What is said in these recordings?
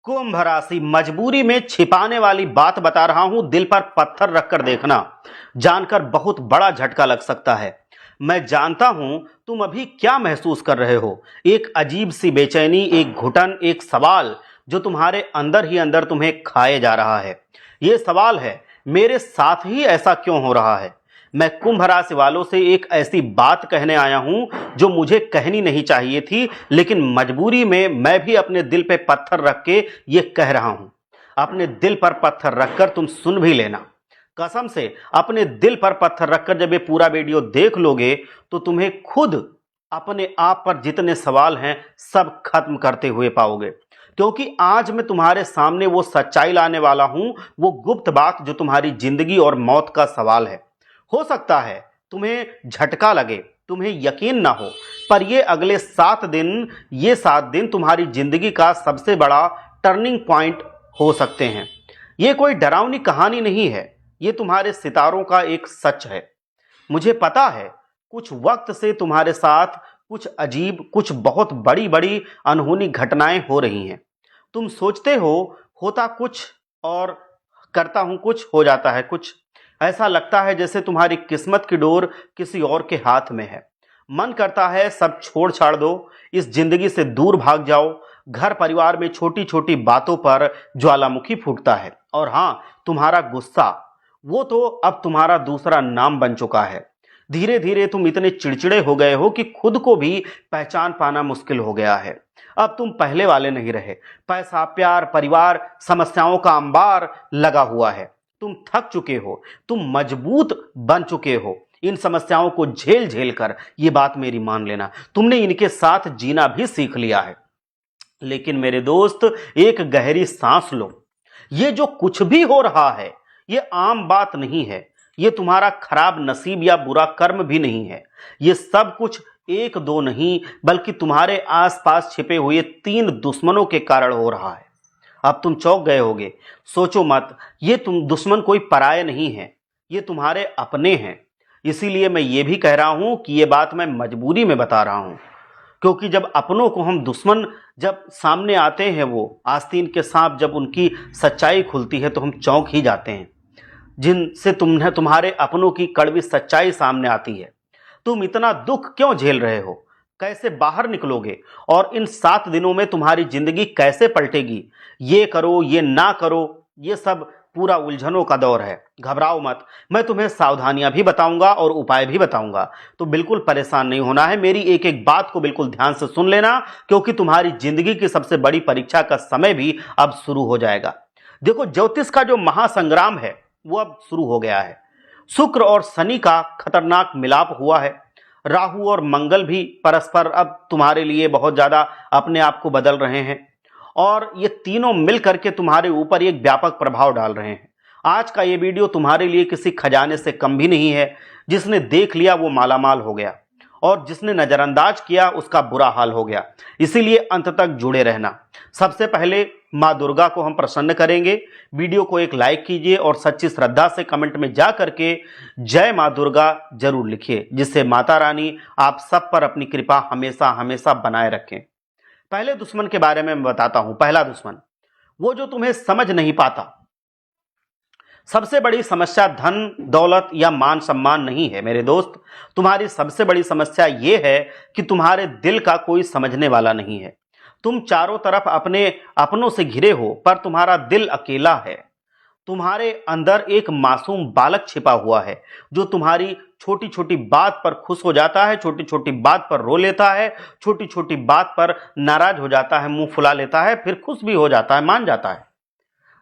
कुंभ राशि, मजबूरी में छिपाने वाली बात बता रहा हूं, दिल पर पत्थर रखकर देखना, जानकर बहुत बड़ा झटका लग सकता है। मैं जानता हूं तुम अभी क्या महसूस कर रहे हो, एक अजीब सी बेचैनी, एक घुटन, एक सवाल जो तुम्हारे अंदर ही अंदर तुम्हें खाए जा रहा है। ये सवाल है, मेरे साथ ही ऐसा क्यों हो रहा है। मैं कुंभ राशि वालों से एक ऐसी बात कहने आया हूं जो मुझे कहनी नहीं चाहिए थी, लेकिन मजबूरी में मैं भी अपने दिल पे पत्थर रख के ये कह रहा हूं। अपने दिल पर पत्थर रखकर तुम सुन भी लेना। कसम से अपने दिल पर पत्थर रखकर जब ये पूरा वीडियो देख लोगे तो तुम्हें खुद अपने आप पर जितने सवाल हैं सब खत्म करते हुए पाओगे, क्योंकि आज मैं तुम्हारे सामने वो सच्चाई लाने वाला हूं, वो गुप्त बात जो तुम्हारी जिंदगी और मौत का सवाल है। हो सकता है तुम्हें झटका लगे, तुम्हें यकीन ना हो, पर ये अगले 7 दिन, ये 7 दिन तुम्हारी जिंदगी का सबसे बड़ा टर्निंग पॉइंट हो सकते हैं। ये कोई डरावनी कहानी नहीं है, ये तुम्हारे सितारों का एक सच है। मुझे पता है कुछ वक्त से तुम्हारे साथ कुछ अजीब, कुछ बहुत बड़ी बड़ी अनहोनी घटनाएं हो रही हैं। तुम सोचते हो होता कुछ और करता हूं कुछ, हो जाता है कुछ। ऐसा लगता है जैसे तुम्हारी किस्मत की डोर किसी और के हाथ में है। मन करता है सब छोड़ छाड़ दो, इस जिंदगी से दूर भाग जाओ। घर परिवार में छोटी छोटी बातों पर ज्वालामुखी फूटता है। और हाँ, तुम्हारा गुस्सा, वो तो अब तुम्हारा दूसरा नाम बन चुका है। धीरे धीरे तुम इतने चिड़चिड़े हो गए हो कि खुद को भी पहचान पाना मुश्किल हो गया है। अब तुम पहले वाले नहीं रहे। पैसा, प्यार, परिवार, समस्याओं का अंबार लगा हुआ है। तुम थक चुके हो, तुम मजबूत बन चुके हो इन समस्याओं को झेल झेल कर। ये बात मेरी मान लेना, तुमने इनके साथ जीना भी सीख लिया है। लेकिन मेरे दोस्त, एक गहरी सांस लो। ये जो कुछ भी हो रहा है ये आम बात नहीं है, ये तुम्हारा खराब नसीब या बुरा कर्म भी नहीं है। ये सब कुछ एक दो नहीं, बल्कि तुम्हारे आसपास छिपे हुए 3 दुश्मनों के कारण हो रहा है। अब तुम चौंक गए होगे। सोचो मत, ये तुम दुश्मन कोई पराये नहीं है, ये तुम्हारे अपने हैं। इसीलिए मैं ये भी कह रहा हूं कि ये बात मैं मजबूरी में बता रहा हूं, क्योंकि जब अपनों को हम दुश्मन जब सामने आते हैं, वो आस्तीन के सांप जब उनकी सच्चाई खुलती है तो हम चौंक ही जाते हैं। जिनसे तुम्हारे अपनों की कड़वी सच्चाई सामने आती है। तुम इतना दुख क्यों झेल रहे हो, कैसे बाहर निकलोगे, और इन 7 दिनों में तुम्हारी जिंदगी कैसे पलटेगी। ये करो, ये ना करो, ये सब पूरा उलझनों का दौर है। घबराओ मत, मैं तुम्हें सावधानियां भी बताऊंगा और उपाय भी बताऊंगा, तो बिल्कुल परेशान नहीं होना है। मेरी एक एक बात को बिल्कुल ध्यान से सुन लेना, क्योंकि तुम्हारी जिंदगी की सबसे बड़ी परीक्षा का समय भी अब शुरू हो जाएगा। देखो, ज्योतिष का जो महासंग्राम है वो अब शुरू हो गया है। शुक्र और शनि का खतरनाक मिलाप हुआ है। राहु और मंगल भी परस्पर अब तुम्हारे लिए बहुत ज्यादा अपने आप को बदल रहे हैं, और ये तीनों मिलकर के तुम्हारे ऊपर एक व्यापक प्रभाव डाल रहे हैं। आज का ये वीडियो तुम्हारे लिए किसी खजाने से कम भी नहीं है। जिसने देख लिया वो मालामाल हो गया, और जिसने नजरअंदाज किया उसका बुरा हाल हो गया। इसीलिए अंत तक जुड़े रहना। सबसे पहले माँ दुर्गा को हम प्रसन्न करेंगे। वीडियो को एक लाइक कीजिए और सच्ची श्रद्धा से कमेंट में जा करके जय माँ दुर्गा जरूर लिखिए, जिससे माता रानी आप सब पर अपनी कृपा हमेशा हमेशा बनाए रखें। पहले दुश्मन के बारे में मैं बताता हूं। पहला दुश्मन, वो जो तुम्हें समझ नहीं पाता। सबसे बड़ी समस्या धन दौलत या मान सम्मान नहीं है मेरे दोस्त। तुम्हारी सबसे बड़ी समस्या यह है कि तुम्हारे दिल का कोई समझने वाला नहीं है। तुम चारों तरफ अपने अपनों से घिरे हो, पर तुम्हारा दिल अकेला है। तुम्हारे अंदर एक मासूम बालक छिपा हुआ है जो तुम्हारी छोटी छोटी बात पर खुश हो जाता है, छोटी छोटी बात पर रो लेता है, छोटी छोटी बात पर नाराज हो जाता है, मुंह फुला लेता है, फिर खुश भी हो जाता है, मान जाता है।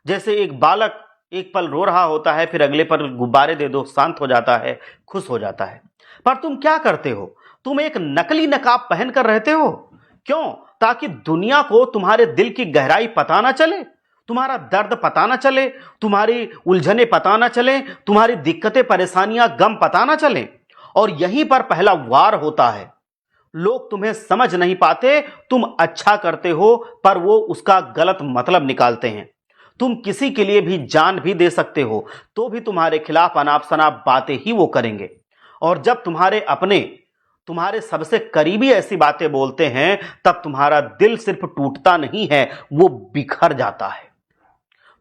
जैसे एक बालक एक पल रो रहा होता है, फिर अगले पल गुब्बारे दे दो, शांत हो जाता है, खुश हो जाता है। पर तुम क्या करते हो, तुम एक नकली नकाब पहन कर रहते हो। क्यों? ताकि दुनिया को तुम्हारे दिल की गहराई पता ना चले, तुम्हारा दर्द पता ना चले, तुम्हारी उलझने पता ना चले, तुम्हारी दिक्कतें, परेशानियां, गम पता ना चले। और यहीं पर पहला वार होता है। लोग तुम्हें समझ नहीं पाते। तुम अच्छा करते हो पर वो उसका गलत मतलब निकालते हैं। तुम किसी के लिए भी जान भी दे सकते हो, तो भी तुम्हारे खिलाफ अनाप शनाप बातें ही वो करेंगे। और जब तुम्हारे अपने तुम्हारे सबसे करीबी ऐसी बातें बोलते हैं, तब तुम्हारा दिल सिर्फ टूटता नहीं है, वो बिखर जाता है।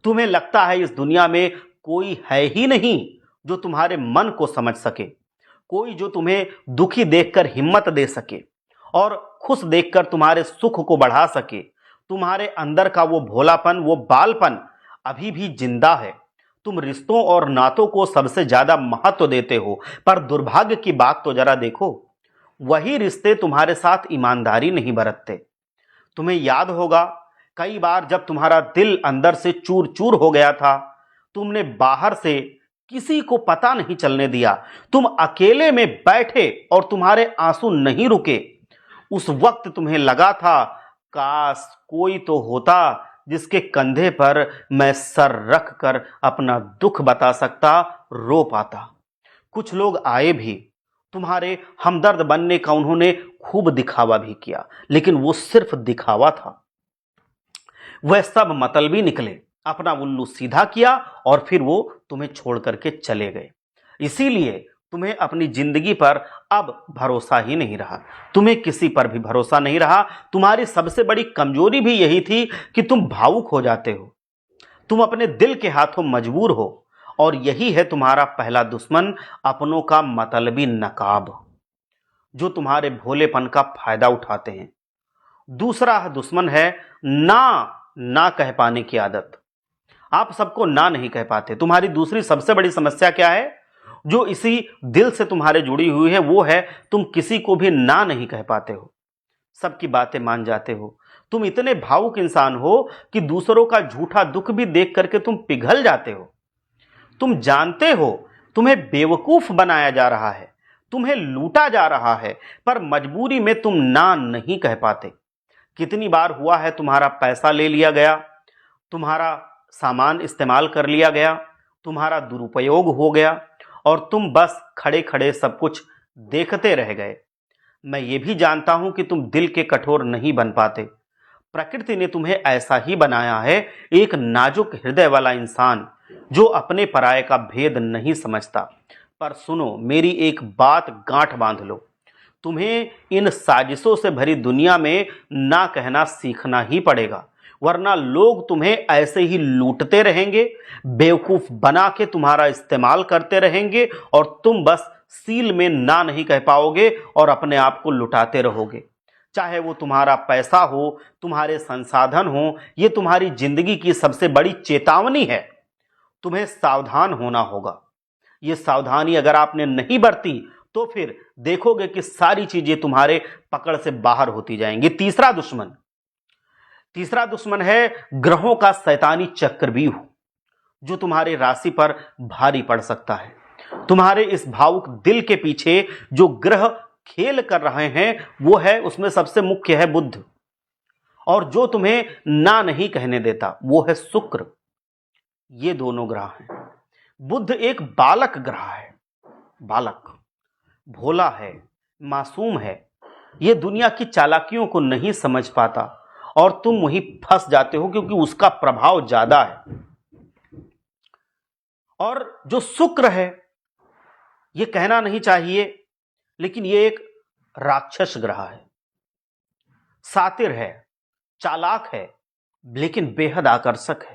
तुम्हें लगता है इस दुनिया में कोई है ही नहीं जो तुम्हारे मन को समझ सके, कोई जो तुम्हें दुखी देखकर हिम्मत दे सके और खुश देखकर तुम्हारे सुख को बढ़ा सके। तुम्हारे अंदर का वो भोलापन, वो बालपन अभी भी जिंदा है। तुम रिश्तों और नातों को सबसे ज्यादा महत्व देते हो, पर दुर्भाग्य की बात तो जरा देखो, वही रिश्ते तुम्हारे साथ ईमानदारी नहीं बरतते। तुम्हें याद होगा कई बार जब तुम्हारा दिल अंदर से चूर चूर हो गया था, तुमने बाहर से किसी को पता नहीं चलने दिया। तुम अकेले में बैठे और तुम्हारे आंसू नहीं रुके। उस वक्त तुम्हें लगा था, काश कोई तो होता जिसके कंधे पर मैं सर रख कर अपना दुख बता सकता, रो पाता। कुछ लोग आए भी, तुम्हारे हमदर्द बनने का उन्होंने खूब दिखावा भी किया, लेकिन वो सिर्फ दिखावा था। वह सब मतलबी निकले, अपना उल्लू सीधा किया और फिर वो तुम्हें छोड़ करके चले गए। इसीलिए तुम्हें अपनी जिंदगी पर अब भरोसा ही नहीं रहा, तुम्हें किसी पर भी भरोसा नहीं रहा। तुम्हारी सबसे बड़ी कमजोरी भी यही थी कि तुम भावुक हो जाते हो, तुम अपने दिल के हाथों मजबूर हो। और यही है तुम्हारा पहला दुश्मन, अपनों का मतलबी नकाब, जो तुम्हारे भोलेपन का फायदा उठाते हैं। दूसरा दुश्मन है ना कह पाने की आदत। आप सबको ना नहीं कह पाते। तुम्हारी दूसरी सबसे बड़ी समस्या क्या है, जो इसी दिल से तुम्हारे जुड़ी हुई है, वो है तुम किसी को भी ना नहीं कह पाते हो, सबकी बातें मान जाते हो। तुम इतने भावुक इंसान हो कि दूसरों का झूठा दुख भी देख करके तुम पिघल जाते हो। तुम जानते हो तुम्हें बेवकूफ बनाया जा रहा है, तुम्हें लूटा जा रहा है, पर मजबूरी में तुम ना नहीं कह पाते। कितनी बार हुआ है तुम्हारा पैसा ले लिया गया, तुम्हारा सामान इस्तेमाल कर लिया गया, तुम्हारा दुरुपयोग हो गया और तुम बस खड़े खड़े सब कुछ देखते रह गए। मैं ये भी जानता हूं कि तुम दिल के कठोर नहीं बन पाते। प्रकृति ने तुम्हें ऐसा ही बनाया है, एक नाजुक हृदय वाला इंसान जो अपने पराये का भेद नहीं समझता। पर सुनो, मेरी एक बात गांठ बांध लो, तुम्हें इन साजिशों से भरी दुनिया में ना कहना सीखना ही पड़ेगा, वरना लोग तुम्हें ऐसे ही लूटते रहेंगे, बेवकूफ बना के तुम्हारा इस्तेमाल करते रहेंगे और तुम बस सील में ना नहीं कह पाओगे और अपने आप को लुटाते रहोगे। चाहे वो तुम्हारा पैसा हो, तुम्हारे संसाधन हो, ये तुम्हारी जिंदगी की सबसे बड़ी चेतावनी है। तुम्हें सावधान होना होगा। ये सावधानी अगर आपने नहीं बरती तो फिर देखोगे कि सारी चीजें तुम्हारे पकड़ से बाहर होती जाएंगी। तीसरा दुश्मन है ग्रहों का शैतानी चक्रव्यूह, जो तुम्हारे राशि पर भारी पड़ सकता है। तुम्हारे इस भावुक दिल के पीछे जो ग्रह खेल कर रहे हैं, वो है, उसमें सबसे मुख्य है बुध, और जो तुम्हें ना नहीं कहने देता वो है शुक्र। ये दोनों ग्रह हैं। बुध एक बालक ग्रह है, बालक भोला है, मासूम है, ये दुनिया की चालाकियों को नहीं समझ पाता और तुम वहीं फंस जाते हो क्योंकि उसका प्रभाव ज्यादा है। और जो शुक्र है, ये कहना नहीं चाहिए, लेकिन ये एक राक्षस ग्रह है, सातिर है, चालाक है, लेकिन बेहद आकर्षक है।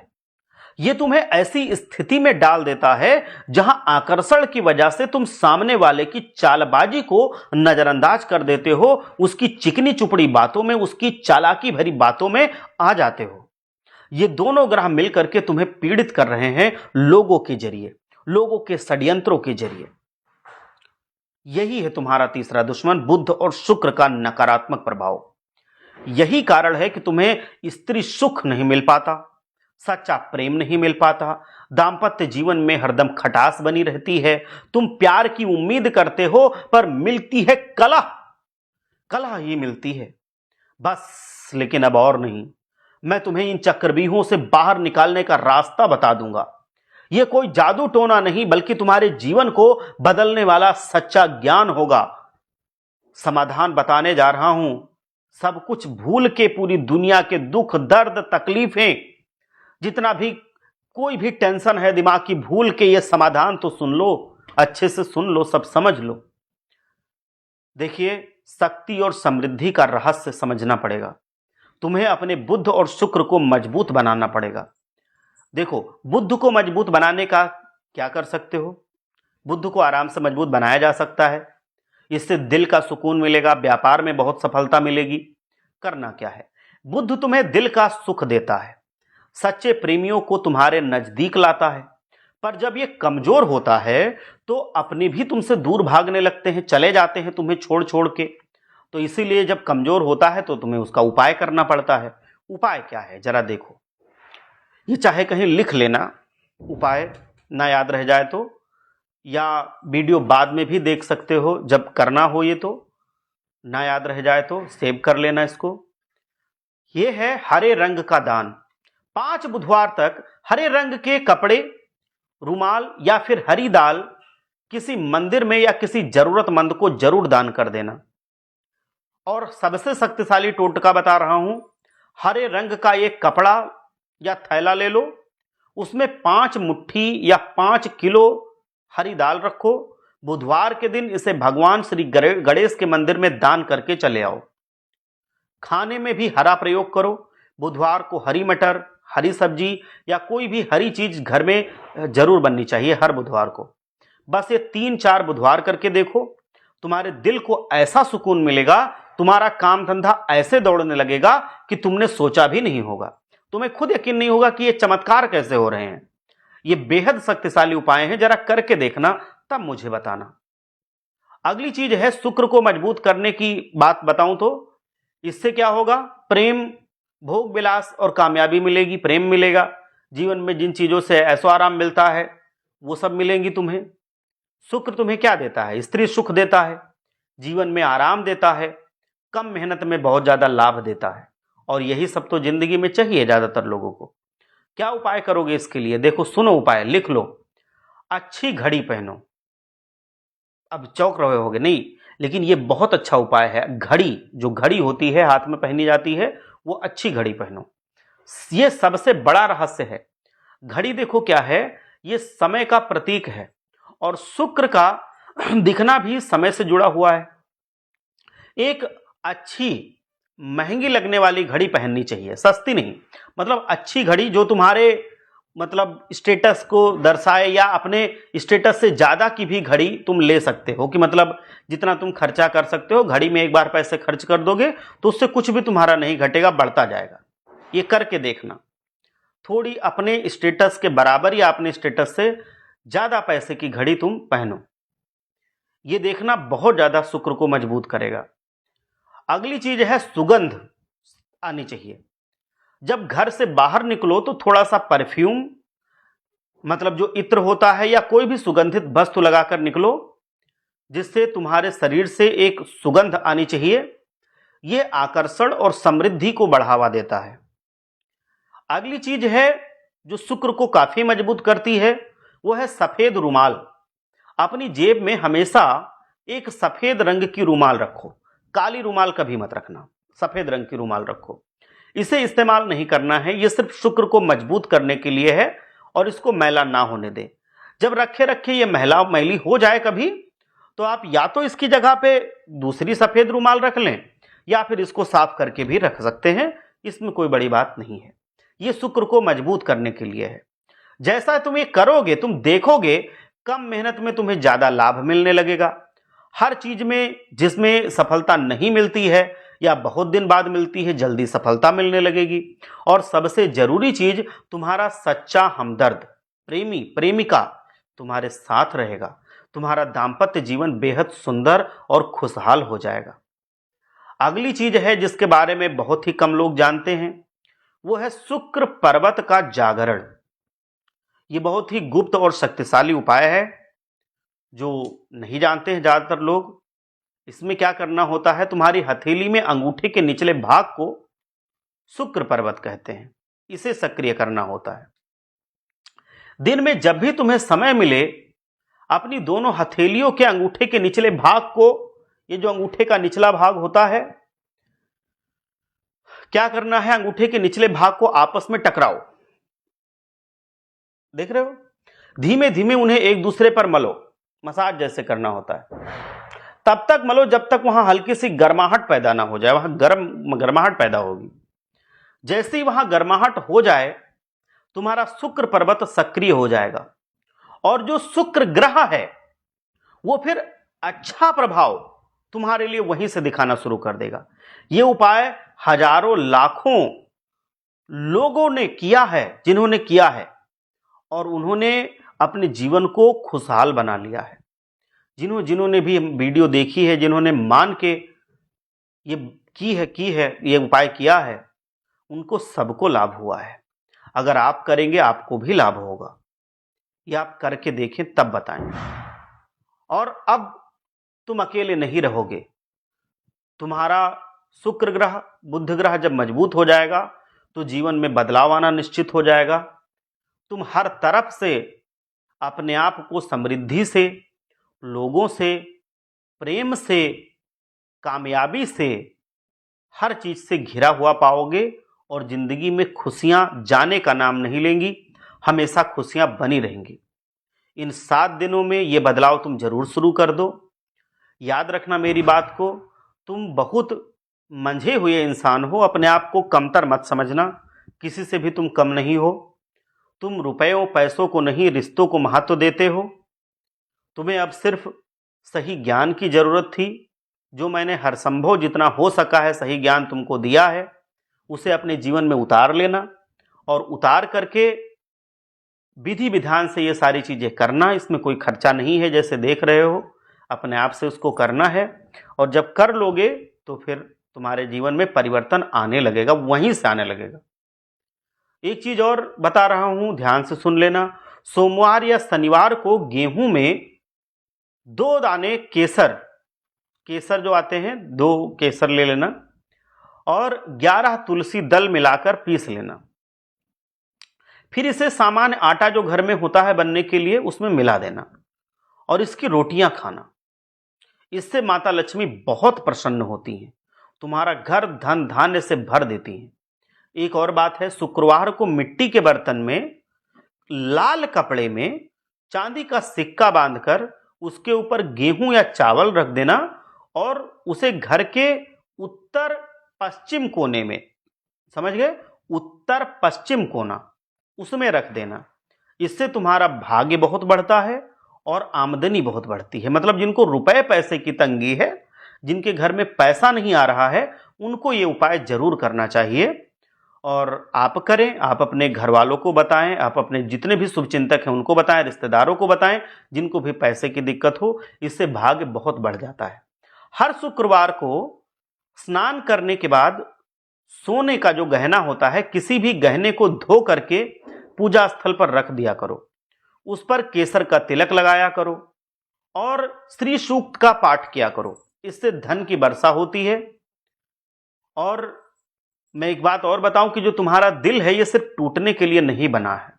ये तुम्हें ऐसी स्थिति में डाल देता है जहां आकर्षण की वजह से तुम सामने वाले की चालबाजी को नजरअंदाज कर देते हो, उसकी चिकनी चुपड़ी बातों में, उसकी चालाकी भरी बातों में आ जाते हो। ये दोनों ग्रह मिलकर के तुम्हें पीड़ित कर रहे हैं, लोगों के जरिए, लोगों के षड्यंत्रों के जरिए। यही है तुम्हारा तीसरा दुश्मन, बुध और शुक्र का नकारात्मक प्रभाव। यही कारण है कि तुम्हें स्त्री सुख नहीं मिल पाता, सच्चा प्रेम नहीं मिल पाता, दाम्पत्य जीवन में हरदम खटास बनी रहती है। तुम प्यार की उम्मीद करते हो पर मिलती है कलह ही मिलती है बस। लेकिन अब और नहीं, मैं तुम्हें इन चक्रव्यूहों से बाहर निकालने का रास्ता बता दूंगा। यह कोई जादू टोना नहीं, बल्कि तुम्हारे जीवन को बदलने वाला सच्चा ज्ञान होगा। समाधान बताने जा रहा हूं, सब कुछ भूल के, पूरी दुनिया के दुख दर्द तकलीफें, जितना भी कोई भी टेंशन है दिमाग की, भूल के ये समाधान तो सुन लो, अच्छे से सुन लो, सब समझ लो। देखिए, शक्ति और समृद्धि का रहस्य समझना पड़ेगा। तुम्हें अपने बुध और शुक्र को मजबूत बनाना पड़ेगा। देखो, बुध को मजबूत बनाने का क्या कर सकते हो? बुध को आराम से मजबूत बनाया जा सकता है। इससे दिल का सुकून मिलेगा, व्यापार में बहुत सफलता मिलेगी। करना क्या है? बुध तुम्हें दिल का सुख देता है, सच्चे प्रेमियों को तुम्हारे नजदीक लाता है। पर जब ये कमजोर होता है तो अपने भी तुमसे दूर भागने लगते हैं, चले जाते हैं तुम्हें छोड़ छोड़ के। तो इसीलिए जब कमजोर होता है तो तुम्हें उसका उपाय करना पड़ता है। उपाय क्या है जरा देखो, ये चाहे कहीं लिख लेना, उपाय ना याद रह जाए तो, या वीडियो बाद में भी देख सकते हो जब करना हो, ये तो ना याद रह जाए तो सेव कर लेना इसको। ये है हरे रंग का दान। 5 बुधवार तक हरे रंग के कपड़े, रुमाल या फिर हरी दाल किसी मंदिर में या किसी जरूरतमंद को जरूर दान कर देना। और सबसे शक्तिशाली टोटका बता रहा हूं, हरे रंग का एक कपड़ा या थैला ले लो, उसमें 5 मुट्ठी या 5 किलो हरी दाल रखो। बुधवार के दिन इसे भगवान श्री गणेश के मंदिर में दान करके चले आओ। खाने में भी हरा प्रयोग करो। बुधवार को हरी मटर, हरी सब्जी या कोई भी हरी चीज घर में जरूर बननी चाहिए हर बुधवार को। बस ये 3-4 बुधवार करके देखो, तुम्हारे दिल को ऐसा सुकून मिलेगा, तुम्हारा काम धंधा ऐसे दौड़ने लगेगा कि तुमने सोचा भी नहीं होगा। तुम्हें खुद यकीन नहीं होगा कि ये चमत्कार कैसे हो रहे हैं। ये बेहद शक्तिशाली उपाय हैं, जरा करके देखना, तब मुझे बताना। अगली चीज है शुक्र को मजबूत करने की बात बताऊं तो इससे क्या होगा? प्रेम, भोग विलास और कामयाबी मिलेगी। प्रेम मिलेगा, जीवन में जिन चीजों से ऐशो आराम मिलता है वो सब मिलेंगी तुम्हें। शुक्र तुम्हें क्या देता है? स्त्री सुख देता है, जीवन में आराम देता है, कम मेहनत में बहुत ज्यादा लाभ देता है। और यही सब तो जिंदगी में चाहिए ज्यादातर लोगों को। क्या उपाय करोगे इसके लिए? देखो, सुनो उपाय, लिख लो। अच्छी घड़ी पहनो। अब चौंक रहे होगे, नहीं, लेकिन ये बहुत अच्छा उपाय है। घड़ी, जो घड़ी होती है हाथ में पहनी जाती है, वो अच्छी घड़ी पहनो। ये सबसे बड़ा रहस्य है। घड़ी देखो क्या है, ये समय का प्रतीक है और शुक्र का दिखना भी समय से जुड़ा हुआ है। एक अच्छी महंगी लगने वाली घड़ी पहननी चाहिए, सस्ती नहीं। मतलब अच्छी घड़ी जो तुम्हारे मतलब स्टेटस को दर्शाए, या अपने स्टेटस से ज्यादा की भी घड़ी तुम ले सकते हो, कि मतलब जितना तुम खर्चा कर सकते हो, घड़ी में एक बार पैसे खर्च कर दोगे तो उससे कुछ भी तुम्हारा नहीं घटेगा, बढ़ता जाएगा। ये करके देखना। थोड़ी अपने स्टेटस के बराबर या अपने स्टेटस से ज्यादा पैसे की घड़ी तुम पहनो। ये देखना बहुत ज्यादा शुक्र को मजबूत करेगा। अगली चीज है सुगंध आनी चाहिए। जब घर से बाहर निकलो तो थोड़ा सा परफ्यूम, मतलब जो इत्र होता है, या कोई भी सुगंधित वस्तु लगाकर निकलो, जिससे तुम्हारे शरीर से एक सुगंध आनी चाहिए। यह आकर्षण और समृद्धि को बढ़ावा देता है। अगली चीज है जो शुक्र को काफी मजबूत करती है, वो है सफेद रुमाल। अपनी जेब में हमेशा एक सफेद रंग की रुमाल रखो। काली रुमाल कभी मत रखना, सफेद रंग की रुमाल रखो। इसे इस्तेमाल नहीं करना है, यह सिर्फ शुक्र को मजबूत करने के लिए है, और इसको मैला ना होने दे। जब रखे रखे ये मैली हो जाए कभी, तो आप या तो इसकी जगह पे दूसरी सफेद रुमाल रख लें, या फिर इसको साफ करके भी रख सकते हैं। इसमें कोई बड़ी बात नहीं है। ये शुक्र को मजबूत करने के लिए है। जैसा तुम ये करोगे, तुम देखोगे कम मेहनत में तुम्हें ज्यादा लाभ मिलने लगेगा। हर चीज में जिसमें सफलता नहीं मिलती है या बहुत दिन बाद मिलती है, जल्दी सफलता मिलने लगेगी। और सबसे जरूरी चीज, तुम्हारा सच्चा हमदर्द, प्रेमी प्रेमिका तुम्हारे साथ रहेगा। तुम्हारा दाम्पत्य जीवन बेहद सुंदर और खुशहाल हो जाएगा। अगली चीज है जिसके बारे में बहुत ही कम लोग जानते हैं, वो है शुक्र पर्वत का जागरण। ये बहुत ही गुप्त और शक्तिशाली उपाय है जो नहीं जानते हैं ज्यादातर लोग। इसमें क्या करना होता है, तुम्हारी हथेली में अंगूठे के निचले भाग को शुक्र पर्वत कहते हैं, इसे सक्रिय करना होता है। दिन में जब भी तुम्हें समय मिले, अपनी दोनों हथेलियों के अंगूठे के निचले भाग को, ये जो अंगूठे का निचला भाग होता है, क्या करना है, अंगूठे के निचले भाग को आपस में टकराओ। देख रहे हो? धीमे धीमे उन्हें एक दूसरे पर मलो, मसाज जैसे करना होता है। तब तक मलो जब तक वहां हल्की सी गर्माहट पैदा ना हो जाए। वहां गर्माहट पैदा होगी। जैसे ही वहां गर्माहट हो जाए, तुम्हारा शुक्र पर्वत सक्रिय हो जाएगा और जो शुक्र ग्रह है वो फिर अच्छा प्रभाव तुम्हारे लिए वहीं से दिखाना शुरू कर देगा। ये उपाय हजारों लाखों लोगों ने किया है, जिन्होंने किया है और उन्होंने अपने जीवन को खुशहाल बना लिया है। जिन्होंने भी वीडियो देखी है, जिन्होंने मान के ये की है ये उपाय किया है, उनको सबको लाभ हुआ है। अगर आप करेंगे आपको भी लाभ होगा। ये आप करके देखें तब बताएं। और अब तुम अकेले नहीं रहोगे। तुम्हारा शुक्र ग्रह, बुध ग्रह जब मजबूत हो जाएगा तो जीवन में बदलाव आना निश्चित हो जाएगा। तुम हर तरफ से अपने आप को समृद्धि से, लोगों से, प्रेम से, कामयाबी से, हर चीज से घिरा हुआ पाओगे और जिंदगी में खुशियां जाने का नाम नहीं लेंगी, हमेशा खुशियां बनी रहेंगी। इन 7 दिनों में ये बदलाव तुम जरूर शुरू कर दो। याद रखना मेरी बात को, तुम बहुत मंझे हुए इंसान हो, अपने आप को कमतर मत समझना, किसी से भी तुम कम नहीं हो। तुम रुपयों पैसों को नहीं, रिश्तों को महत्व देते हो। तुम्हें अब सिर्फ सही ज्ञान की जरूरत थी, जो मैंने हर संभव जितना हो सका है सही ज्ञान तुमको दिया है, उसे अपने जीवन में उतार लेना और उतार करके विधि विधान से ये सारी चीजें करना। इसमें कोई खर्चा नहीं है, जैसे देख रहे हो, अपने आप से उसको करना है। और जब कर लोगे तो फिर तुम्हारे जीवन में परिवर्तन आने लगेगा, वहीं से आने लगेगा। एक चीज और बता रहा हूं, ध्यान से सुन लेना। सोमवार या शनिवार को गेहूं में 2 दाने केसर जो आते हैं, 2 केसर ले लेना और 11 तुलसी दल मिलाकर पीस लेना। फिर इसे सामान्य आटा जो घर में होता है बनने के लिए, उसमें मिला देना और इसकी रोटियां खाना। इससे माता लक्ष्मी बहुत प्रसन्न होती हैं, तुम्हारा घर धन धान्य से भर देती हैं। एक और बात है, शुक्रवार को मिट्टी के बर्तन में लाल कपड़े में चांदी का सिक्का बांधकर उसके ऊपर गेहूं या चावल रख देना और उसे घर के उत्तर पश्चिम कोने में, समझ गए, उत्तर पश्चिम कोना, उसमें रख देना। इससे तुम्हारा भाग्य बहुत बढ़ता है और आमदनी बहुत बढ़ती है। मतलब जिनको रुपए पैसे की तंगी है, जिनके घर में पैसा नहीं आ रहा है, उनको ये उपाय जरूर करना चाहिए। और आप करें, आप अपने घर वालों को बताएं, आप अपने जितने भी शुभचिंतक हैं उनको बताएं, रिश्तेदारों को बताएं, जिनको भी पैसे की दिक्कत हो। इससे भाग्य बहुत बढ़ जाता है। हर शुक्रवार को स्नान करने के बाद सोने का जो गहना होता है, किसी भी गहने को धो करके पूजा स्थल पर रख दिया करो, उस पर केसर का तिलक लगाया करो और श्री सूक्त का पाठ किया करो। इससे धन की वर्षा होती है। और मैं एक बात और बताऊं कि जो तुम्हारा दिल है, ये सिर्फ टूटने के लिए नहीं बना है,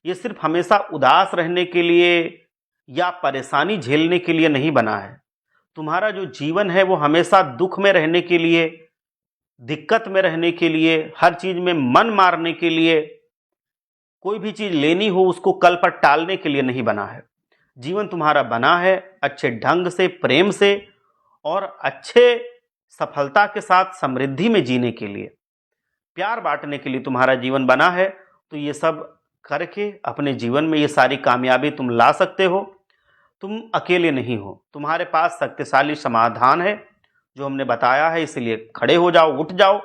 ये सिर्फ हमेशा उदास रहने के लिए या परेशानी झेलने के लिए नहीं बना है। तुम्हारा जो जीवन है वो हमेशा दुख में रहने के लिए, दिक्कत में रहने के लिए, हर चीज में मन मारने के लिए, कोई भी चीज लेनी हो उसको कल पर टालने के लिए नहीं बना है। जीवन तुम्हारा बना है अच्छे ढंग से, प्रेम से और अच्छे सफलता के साथ समृद्धि में जीने के लिए, प्यार बांटने के लिए तुम्हारा जीवन बना है। तो ये सब करके अपने जीवन में ये सारी कामयाबी तुम ला सकते हो। तुम अकेले नहीं हो, तुम्हारे पास शक्तिशाली समाधान है जो हमने बताया है। इसलिए खड़े हो जाओ, उठ जाओ,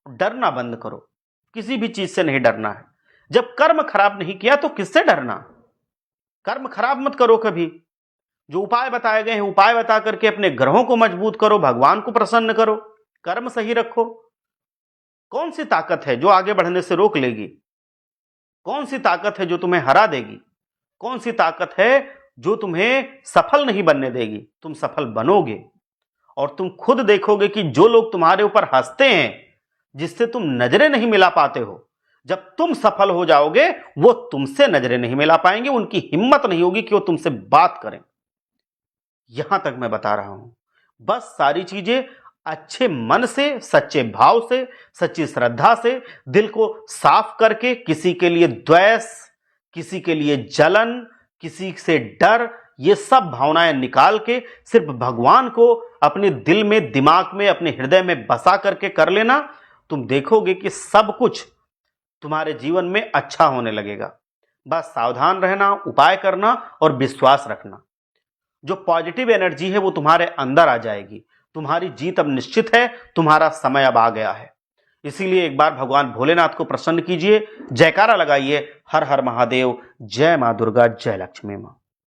डरना बंद करो। किसी भी चीज से नहीं डरना है। जब कर्म खराब नहीं किया तो किससे डरना। कर्म खराब मत करो कभी। जो उपाय बताए गए हैं, उपाय बता करके अपने ग्रहों को मजबूत करो, भगवान को प्रसन्न करो, कर्म सही रखो। कौन सी ताकत है जो आगे बढ़ने से रोक लेगी? कौन सी ताकत है जो तुम्हें हरा देगी? कौन सी ताकत है जो तुम्हें सफल नहीं बनने देगी? तुम सफल बनोगे और तुम खुद देखोगे कि जो लोग तुम्हारे ऊपर हंसते हैं, जिससे तुम नजरें नहीं मिला पाते हो, जब तुम सफल हो जाओगे वो तुमसे नजरें नहीं मिला पाएंगे, उनकी हिम्मत नहीं होगी कि वो तुमसे बात करें। यहां तक मैं बता रहा हूं। बस सारी चीजें अच्छे मन से, सच्चे भाव से, सच्ची श्रद्धा से, दिल को साफ करके, किसी के लिए द्वेष, किसी के लिए जलन, किसी से डर ये सब भावनाएं निकाल के सिर्फ भगवान को अपने दिल में, दिमाग में, अपने हृदय में बसा करके कर लेना। तुम देखोगे कि सब कुछ तुम्हारे जीवन में अच्छा होने लगेगा। बस सावधान रहना, उपाय करना और विश्वास रखना। जो पॉजिटिव एनर्जी है वो तुम्हारे अंदर आ जाएगी। तुम्हारी जीत अब निश्चित है, तुम्हारा समय अब आ गया है। इसीलिए एक बार भगवान भोलेनाथ को प्रसन्न कीजिए, जयकारा लगाइए, हर हर महादेव, जय मां दुर्गा, जय लक्ष्मी मां।